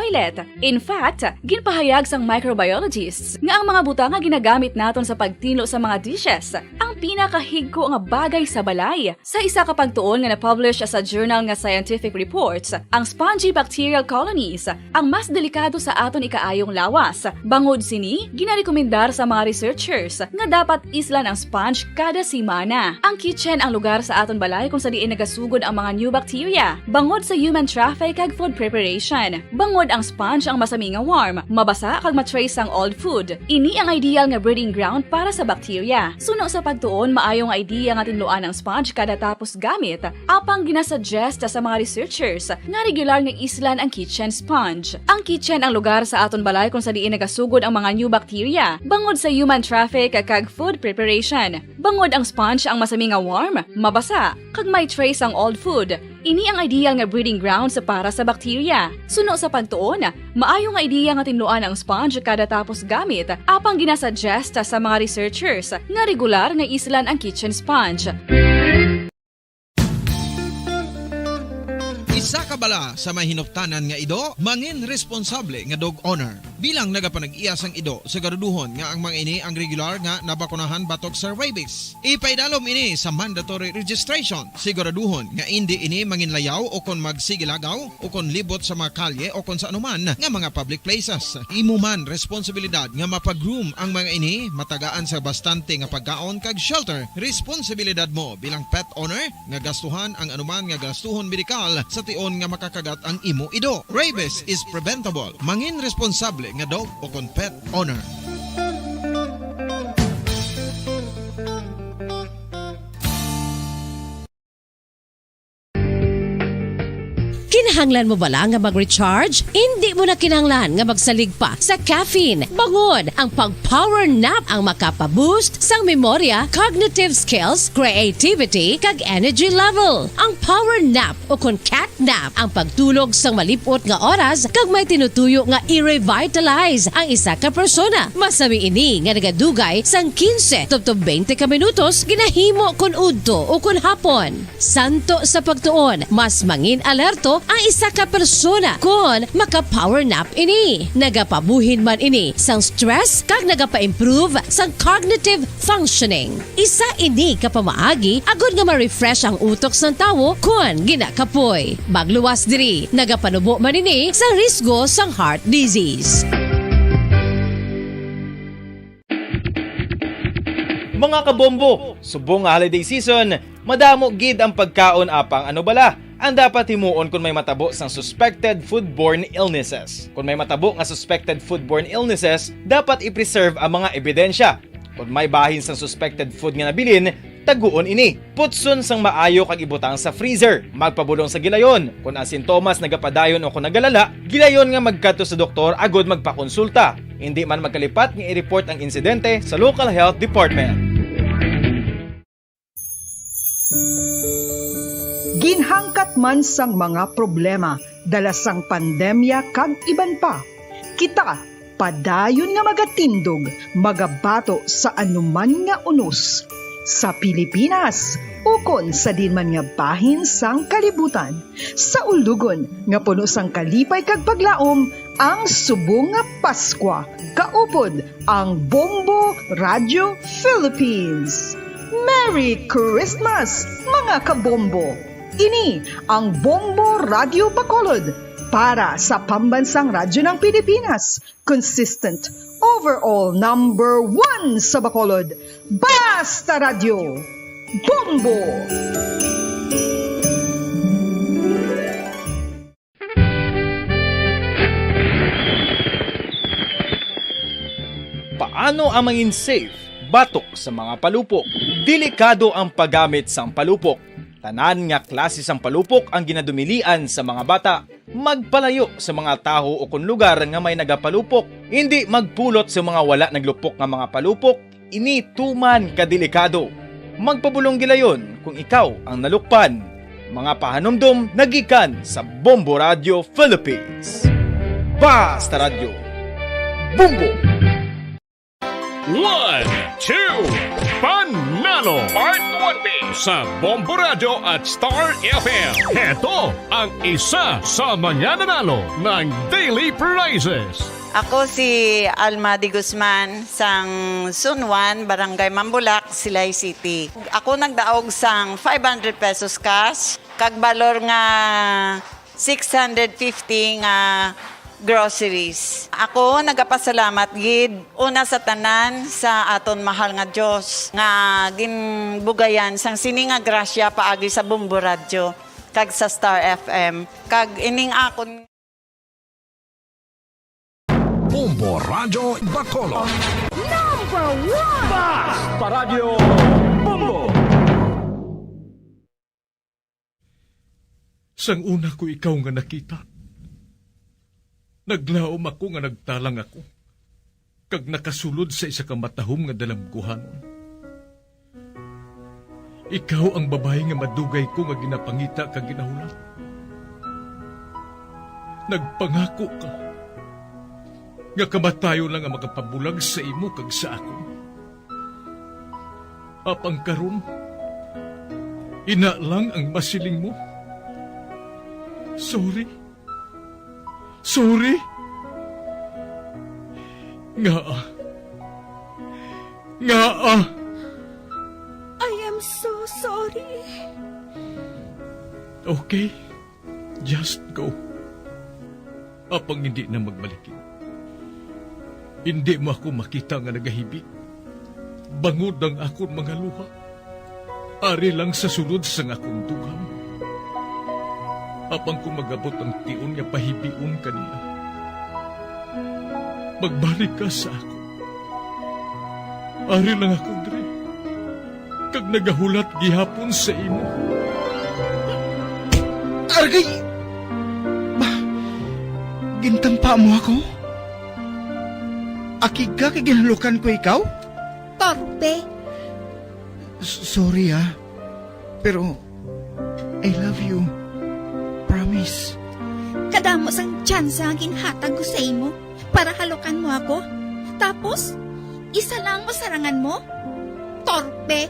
toilet. In fact, ginpahayag sang microbiologists nga ang mga buta nga ginagamit naton sa pagtinlo sa mga dishes ang pinakahigko nga bagay sa balay. Sa isa ka pagtuon nga na-publish sa journal nga Scientific Reports, ang spongy bacterial colonies ang mas delikado sa aton ikaayong lawas. Bangod sini, ginarekomendar sa mga researchers nga dapat islan ang sponge kada simana. Ang kitchen ang lugar sa aton balay kung sa diin nagasugod ang mga new bacteria. Bangod sa human traffic kag food preparation. Bangod ang sponge ang masami nga warm, mabasa kag matrace ang old food. Ini ang ideal nga breeding ground para sa bacteria. Suno sa pagtuon, maayong idea nga tinluan ang sponge kada tapos gamit. Apang ginasuggest sa mga researchers nga regular nga islan ang kitchen sponge. Ang kitchen ang lugar sa aton balay kung sa diin nagasugod ang mga new bacteria. Bangod sa human traffic kag food preparation. Bangod ang sponge ang masami nga warm, mabasa kag may trace ang old food. Ini ang ideal nga breeding ground sa para sa bacteria. Suno sa pagtuon, maayong idea nga tinluan ang sponge kada tapos gamit. Apang ginasuggest sa mga researchers nga regular nga islan ang kitchen sponge. Isa ka bala sa mahinuptanan nga ido, mangin responsable nga dog owner. Bilang nagapanag-iyas ang ido, siguraduhon nga ang mga ini ang regular nga nabakunahan batok sa rabies. Ipaidalom ini sa mandatory registration. Siguraduhon nga hindi ini manginlayaw o kon magsigilagaw o kon libot sa mga kalye o kon sa anuman nga mga public places. Imo man responsibilidad nga mapag-groom ang mga ini, matagaan sa bastante nga pagkaon kag shelter. Responsibilidad mo bilang pet owner nga gastuhan ang anuman nga gastuhon medikal sa tion nga makakagat ang imo ido. Rabies is preventable. Mangin responsable nga dog o kon pet owner. Kinahanglan mo bala nga mag-recharge? Hindi mo na kinahanglan nga magsalig pa sa caffeine. Bangod, ang pag-power nap ang makapaboost sang memorya, cognitive skills, creativity, kag energy level. Ang power nap o kon cat nap ang pagtulog sang malipot nga oras kag may tinutuyo nga i-revitalize ang isa ka persona. Masami ini nga nagadugay sang 15 to 20 ka minutos ginahimo kon udto o kon hapon. Santo sa pagtuon, mas mangin alerto ang isa ka persona kung maka-power nap ini. Nagapabuhin man ini sang stress kag nagapa-improve sang cognitive functioning. Isa ini kapamaagi agud nga ma-refresh ang utok sang tawo kung ginakapoy. Magluwas diri, nagapanubo man ini sa risgo sang heart disease. Mga kabombo, subong nga holiday season, madamo gid ang pagkaon apang ano bala ang dapat himuon kung may matabo sang suspected foodborne illnesses. Kung may matabo nga suspected foodborne illnesses, dapat i-preserve ang mga ebidensya. Kung may bahin sang suspected food nga nabilin, taguon ini. Putson sang maayo kag ibutang sa freezer. Magpabulong sa gilayon. Kung ang sintomas nagapadayon o kung nagalala, gilayon nga magkadto sa doktor agud magpakonsulta. Hindi man magkalipat nga i-report ang insidente sa local health department. Ginhangkat man sang mga problema dala sang pandemya kag iban pa. Kita padayon nga magatindog, magabato sa anuman nga unos sa Pilipinas ukon sa dinman nga bahin sang kalibutan. Sa ulugon nga puno sang kalipay kag paglaom ang subong nga Paskwa. Kaupod ang Bombo Radio Philippines. Merry Christmas mga kabombo! Ini ang Bombo Radio Bacolod para sa pambansang radyo ng Pilipinas. Consistent overall number 1 sa Bacolod. Basta Radio! Bombo! Paano ang mangin safe batok sa mga palupok? Delikado ang paggamit sang palupok. Tanan nga klase sang palupok ang ginadumilian sa mga bata. Magpalayo sa mga taho o kung lugar nga may nagapalupok. Hindi magpulot sa mga wala naglupok nga mga palupok. Ini tuman kadelikado. Magpabulong gilayon kung ikaw ang nalukpan. Mga pahanumdum nagikan sa Bombo Radio Philippines. Basta Radio Bombo! 1, 2, Panay! Nanalo Part 1B sa Bombo Radio at Star FM. Heto ang isa sa mananalo ng daily prizes. Ako si Alma de Guzman sang Sunwan, Barangay Mambulak, Silay City. Ako nagdaog sang 500 pesos cash, kag balor nga 650 nga groceries. Ako nagapasalamat gid una sa tanan sa aton mahal nga Dios nga ginbugayan sang sini nga grasya paagi sa Bombo Radio kag sa Star FM. Kag ining akon Bombo Radio Bacolod. Sang una ko ikaw nga nakita, naglaom ako nga nagtalang ako, kag nakasulod sa isa ka matahom nga dalamguhanon. Ikaw ang babae nga madugay ko nga ginapangita kag ginahulat. Nagpangako ka, nga kamatayo lang ang makapabulag sa imo kag sa ako. Apang karon, ina lang ang masiling mo. Sorry. Sorry. Nga. I am so sorry. Okay. Just go. Apang hindi na magbalikin. Hindi mo ako makita nga nagahibik. Bangod ang akong mga luha. Ari lang sa sulod sang akong dugang. Apang kung magabot ang tion nga pahibiun kanina. Magbalik ka sa ako. Ari lang ako, Dre. Kag nagahulat gihapon sa imo. Argay! Gintampa mo ako? Akig ka kay ginalukan ko ikaw? Torpe. Sorry pero I love you. Promise. Kadamo sang tsansa ang ginhatag ko sa imo para halukan mo ako. Tapos, isa lang mo sarangan mo? Torpe.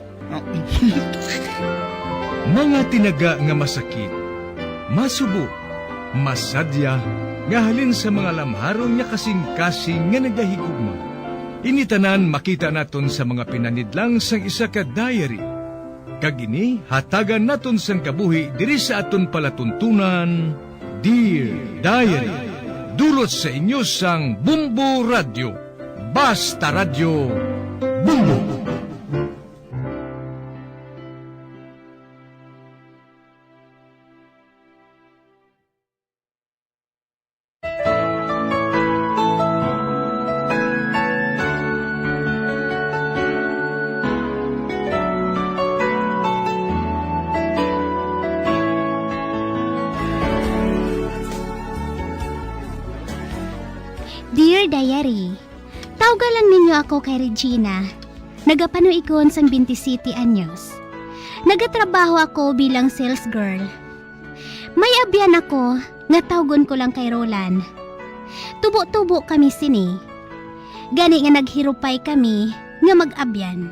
Mga tinaga nga masakit, masubo, masadya, nga halin sa mga lamharon nga kasing-kasing nga nagahigugma. Initanan makita naton sa mga pinanidlang sang isa ka diary. Kagini, hatagan naton sang kabuhi diri sa aton palatuntunan, Dear Diary. Dulot sa inyo sang Bombo Radio. Basta Radio Bombo. Dear Diary, tawgalan ninyo ako kay Regina. Nagapanuikon sang 27 anyos. Nagatrabaho ako bilang sales girl. May abyan ako nga tawgon ko lang kay Roland. Tubo-tubo kami sini. Gani nga naghirupay kami nga mag-abyan.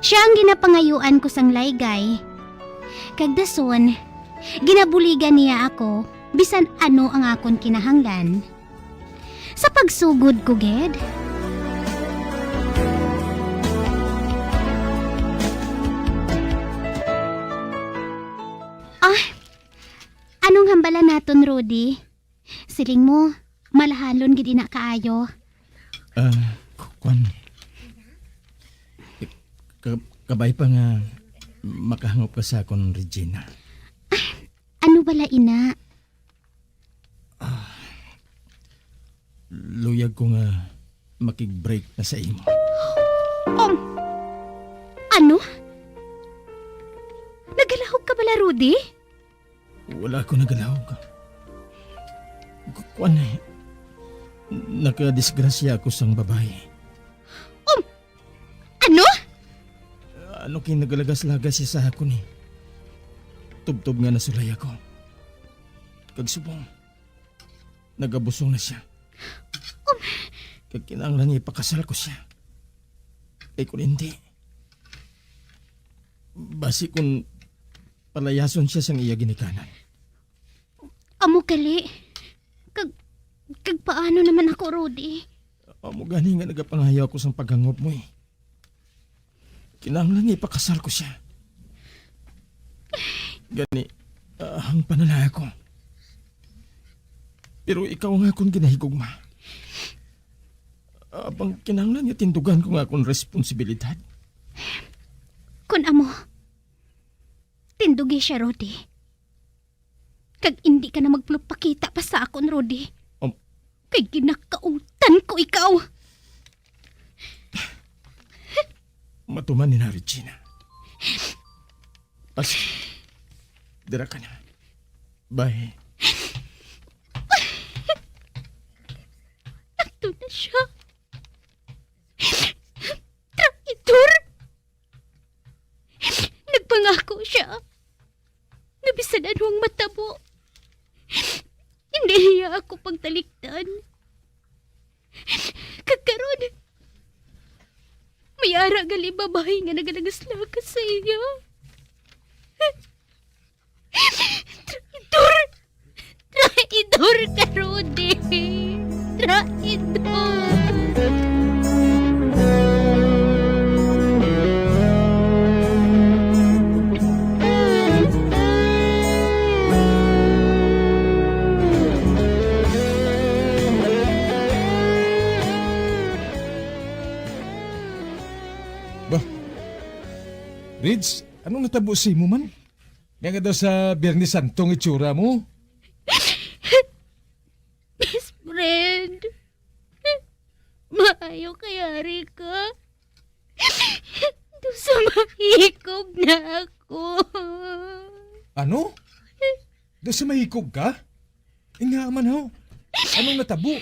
Siya ang ginapangayuan ko sang laygay. Kagdason, ginabuligan niya ako bisan ano ang akon kinahanglan. Sa pagsugod ko, Ged. Anong hambala naton, Rudy? Siling mo, malahalon gid ina kaayo. Kwan. Kabay pa nga makahangop ka sa akon, Regina. Ano bala, ina? Luyag ko nga makig-break na sa imo. Ano? Nagalahog ka bala, Rudy? Wala ko nagalawag. Kwan eh. Nakadisgrasya ako sang babae. Ano? Ano kinagalagas-lagas siya sa akon eh. Tubtob nga nasulay ako. Kagsubong. Nagabusong na siya. Kag kinahanglan niya ipakasal ko siya. Kung hindi, Basi kung palayason siya sang iya ginikanan. Amo gali. Kag paano naman ako, Rudy? Amo gani nga nagapangayaw ko sang paghangop mo eh. Kinahanglan nga ipakasal ko siya. Gani, ang panalaya ko. Pero ikaw nga akong ginahigugma. Abang kinahanglan nga tindugan ko nga akong responsibilidad. Kun amo, tindugi siya, Rudy. Kag hindi ka na magpakita pa sa akon, Rudy. Kay ginakautan ko ikaw. Matuman ni na, Regina. As, dira ka na. Bye. Ato na siya. Traitor! Nagpangako siya. Nabisan anong matabo. Hindi niya ako pagtalikdan. Kagkaroon, may ara gali babae nga nagalagas-lagas sa iya. Traitor! Traitor ka, Rudy! Traitor! Rids, anong natabo si mo man? Nga daw sa Biyernes Santo ng itsura mo? Best friend, maayo kayari ka. Doon sa mahikob na ako. Ano? Doon sa mahikog ka? Nga man ho. Anong natabo?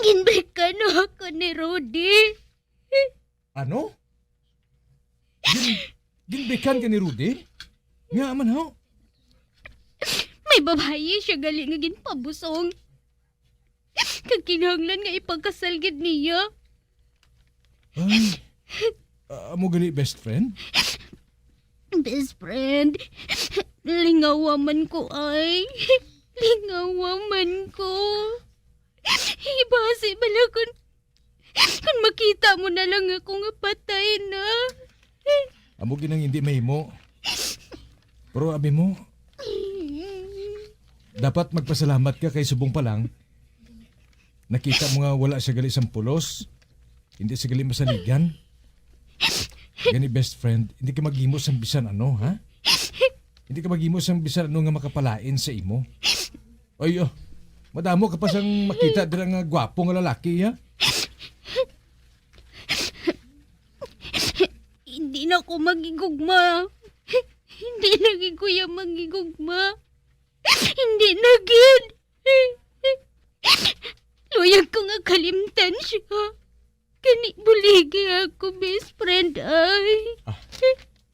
Ginbrekan ako ni Rudy. Ano? Ginbekan ka ni Rudy? Nga man ho. May babae siya galing nga ginpabusong. Kag kinahanglan nga ipagkasalgid niya. Ay, amo gali best friend? Best friend, lingawaman ko ay. Lingawaman ko. Ibasi bala kung makita mo na lang ako nga patay na. Amo ginang hindi mahimo. Pero abi mo, dapat magpasalamat ka kay subong pa lang. Nakita mo nga wala siya gali sang pulos. Hindi siya gali masaligan. Gani best friend, hindi ka maghimo sang bisan ano, ha? Hindi ka maghimo sang bisan ano nga makapalain sa imo. Ay, madamo ka pa sang makita dira nga gwapo nga lalaki, ha? Hindi na ako magigugma. Hindi na kuya magigugma. Hindi na gid. Luyag ko nga kalimtan siya. Kani buligi ako, best friend ay.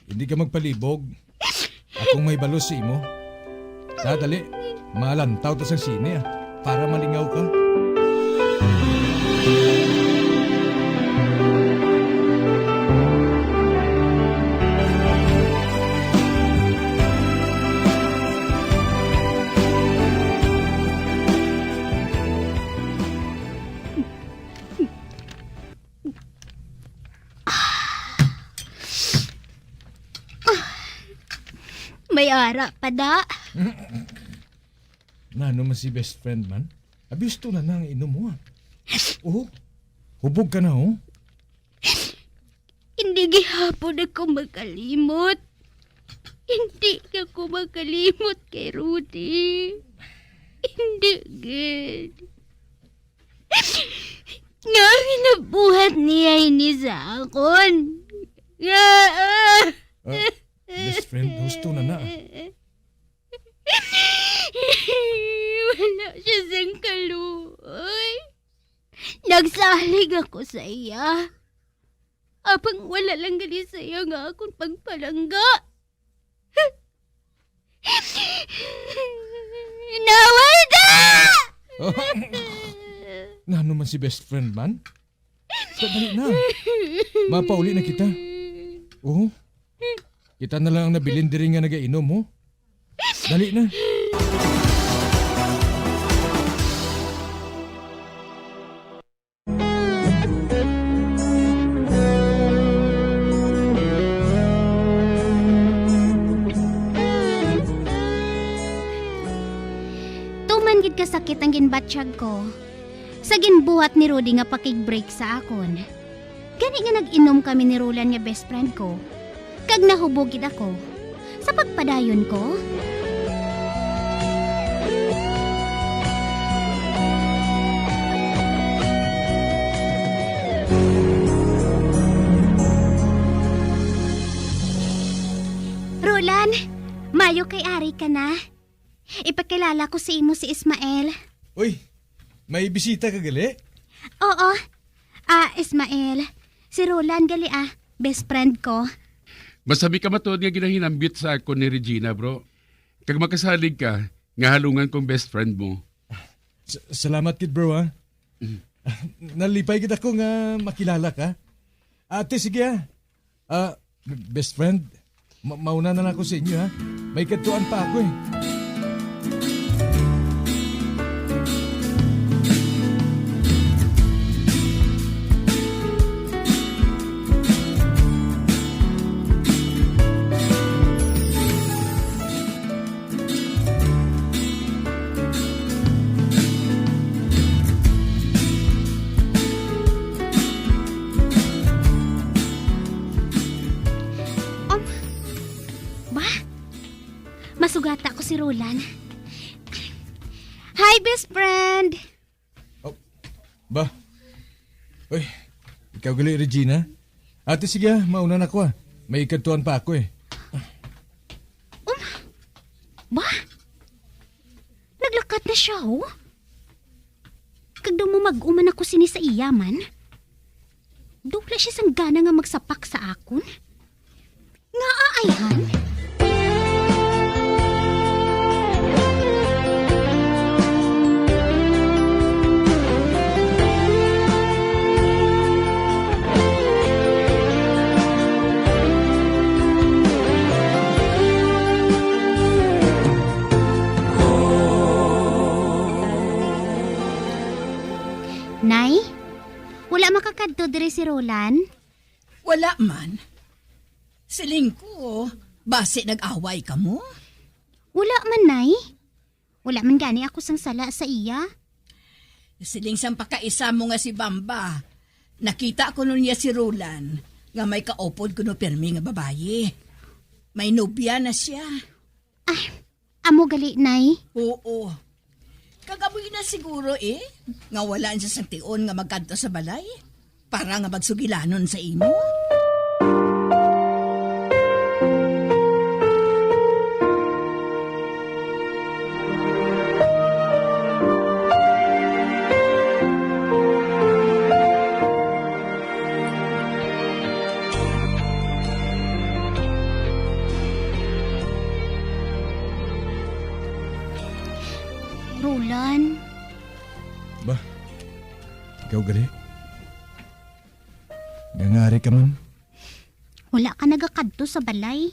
Hindi ka magpalibog. Akong may balo sa imo. Dali, malantaw ta sa sine, para malingaw ka. May ara pa da. Nano man si best friend man? Abisto na nang inom mo. Oh, hubog ka na oh. Hindi gihapon ako makalimot. Hindi ako makalimot kay Rudy. Hindi gid. Nga ginabuhat niya ini sa akon. Best friend, gusto na na. Wala siya sang kaluoy. Nagsalig ako sa iya. Apang wala lang gali sa iya nga akong pagpalangga. Nawal ka! Nano man si best friend man? Dali na. Mapauli na kita. Oo. Kita na lang ang nabilin diri nga nagainom mo. Dali na. Tuman gid kasakit ang ginbatsyag ko. Sa ginbuhat ni Rudy nga pakig-break sa akon. Gani nga nag-inom kami ni Roland nga best friend ko. Kag nahubog gid ako. Sa pagpadayon ko, Roland, mayo kay ari ka na. Ipakilala ko sa imo si Ismael. Uy, may bisita ka gali? Oo. Ismael. Si Roland gali best friend ko. Masabi ka matod nga ginahinambit sa ako ni Regina, bro. Kag makasalig ka, nga halungan kong best friend mo. Salamat kid bro ha. Nalipay kita ko nga makilala ka. Ate sige best friend, mauna na ako sa inyo ha. May katuan pa ako eh. Masugata ko si Roland. Hi, best friend! Ba? Uy, ikaw gali Regina? Ate sige mauna na ako May katuan pa ako eh. Ba? Naglakat na siya Kag daw mo mag-uman ako sini sa iyaman. Dugla siya sang gana nga magsapak sa akon. Nga aayhan? Nay, wala makakadto diri si Roland? Wala man. Siling ko, base nag-away ka mo? Wala man, Nay. Wala man gani ako sang sala sa iya. Siling sang pakaisa mo nga si Bamba. Nakita ko nun niya si Roland, nga may kaopod ko no permi nga babayi. May nobya na siya. Amo gali, Nay? Oo. Kagaboy na siguro nga wala siya sang tion nga magkanto sa balay. Para nga magsugilanon sa imo. Roland? Ba? Ikaw gali? Ngangari ka man? Wala ka nagakadto sa balay.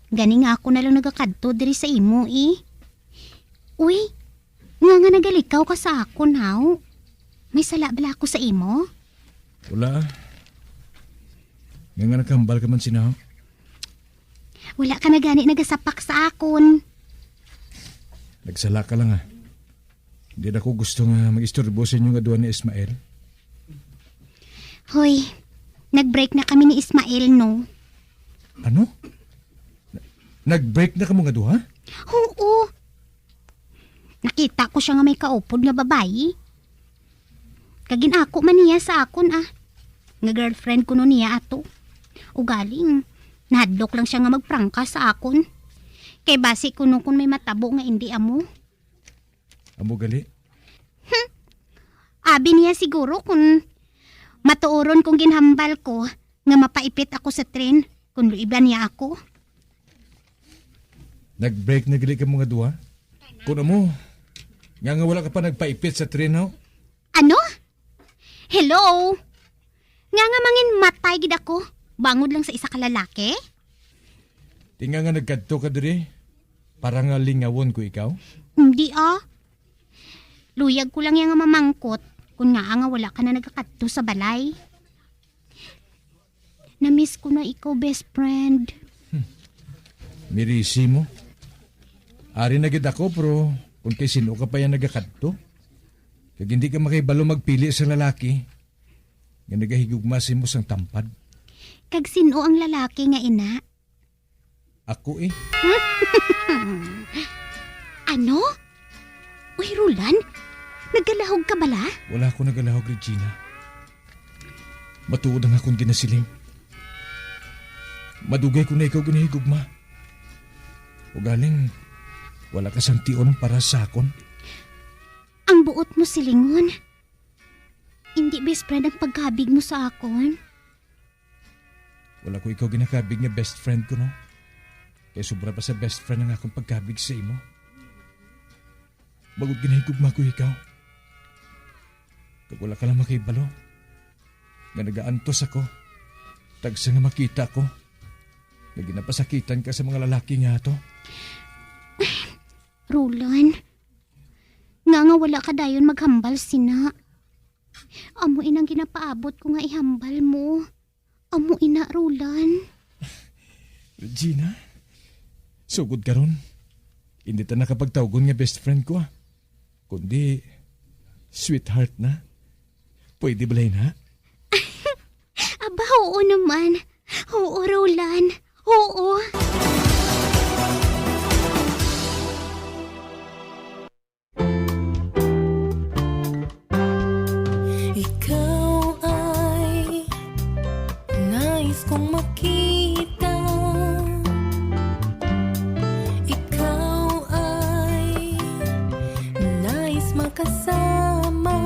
Gani nga ako na lang nagakadto diri sa imo Uy, nga nagalikaw ka sa akon haw. May sala bala ako sa imo? Wala Nga nakambal ka man sinaw? Wala ka na gani nagasapak sa akon. Nagsala ka lang Hindi na ko gusto nga mag-istorbo sa inyo nga duwan ni Ismael. Hoy, nag-break na kami ni Ismael, no? Ano? Nag-break na ka mo nga duha? Oo. Nakita ko siya nga may kaupod nga babayi. Kagin ako man niya sa akon Nga girlfriend ko no niya ato. Ugaling, nahadlok lang siya nga magprangka sa akon. Kay basi ko no kung may matabo nga hindi amo. Amo gali? Abi niya siguro kung matuoron kung ginhambal ko nga mapaipit ako sa tren kung luiban niya ako. Nag-break na gali ka mga duha? Kung mo, nga wala ka pa nagpaipit sa tren Ano? Hello? Nga mangin matay gid ako. Bangod lang sa isa ka lalaki? Tinga nga nagkadto ka diri. Para nga lingawon ko ikaw. Hindi Luyag ko lang yung mamangkot kung nga wala ka na nagkakadto sa balay. Namiss ko na ikaw, best friend. Mirisi mo. Ari na gid ako pero kung kay sino ka pa yan nagkakadto. Kag hindi ka makibalo magpili sa lalaki. Nga nagahigugmasin mo sang tampad. Kag sino ang lalaki nga ina? Ako Ano? Uy, Roland, nagkalahog ka bala? Wala ako nagalahog, Regina. Matuod ang akong ginasiling. Madugay ko na ikaw ginahigugma. O galing, wala ka sang tion para sa akon. Ang buot mo silingon. Hindi best friend ang pagkabig mo sa akon. Wala ko ikaw ginakabig nga best friend ko, no? Kaya sobra pa sa best friend ang akong pagkabig sa imo. Bagod ginahigugma ko ikaw. Kag wala ka lang makibalo. Nga nagaantos ako. Tagsa nga makita ko. Nga ginapasakitan ka sa mga lalaki nga to. Roland, nga wala ka dayon maghambal sina. Amo inang ginapaabot ko nga ihambal mo. Amo ina, Roland. Regina, sugod ka ron. Hindi ta nakapagtawgon nga best friend ko. Kundi, sweetheart na. Pwede balay na? Aba, oo naman. Oo, Roland. Oo. Ikaw ay nais kong makita. Ikaw ay nais makasama.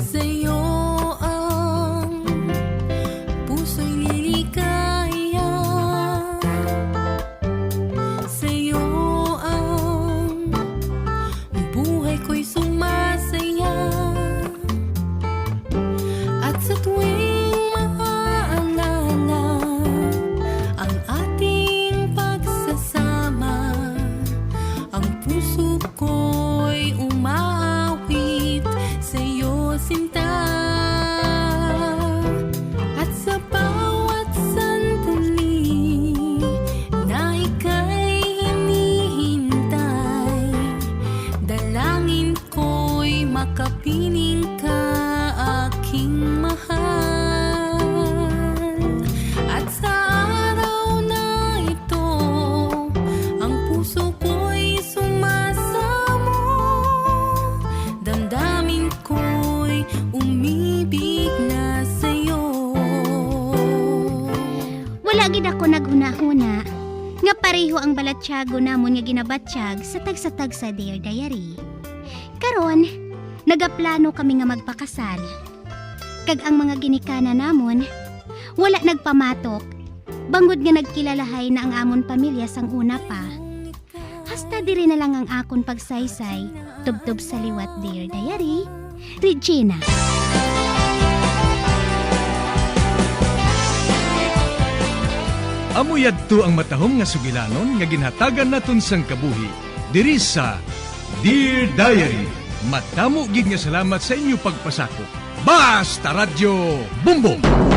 Sa'yo ang puso'y niligaya. Sa'yo ang buhay ko'y sumasaya. At sa tuwing maaalala ang ating pagsasama, ang puso ko'y umaawit sa'yo, sinta. At sa bawat sandali na ika'y hinihintay, dalangin ko'y makapiling ka, aking mahal. At sa araw na ito, ang puso ko'y sumasamo, damdamin ko'y umibig na sa'yo. Wala gid ako naghuna-huna. Nga pareho ang balatyago namon nga ginabatsyag sa tagsatag sa Dear Diary. Karon, nagaplano kami nga magpakasal. Kag ang mga ginikana namon, wala nagpamatok. Bangod nga nagkilalahay na ang amon pamilya sang una pa. Hasta diri na lang ang akon pagsaysay, tubtob sa liwat Dear Diary, Regina. Amuyad to ang matahom nga sugilanon nga ginhatagan naton sang kabuhi. Diri sa Dear Diary. Matamo gid nga salamat sa inyo pagpasakop. Basta Radyo Bumbong!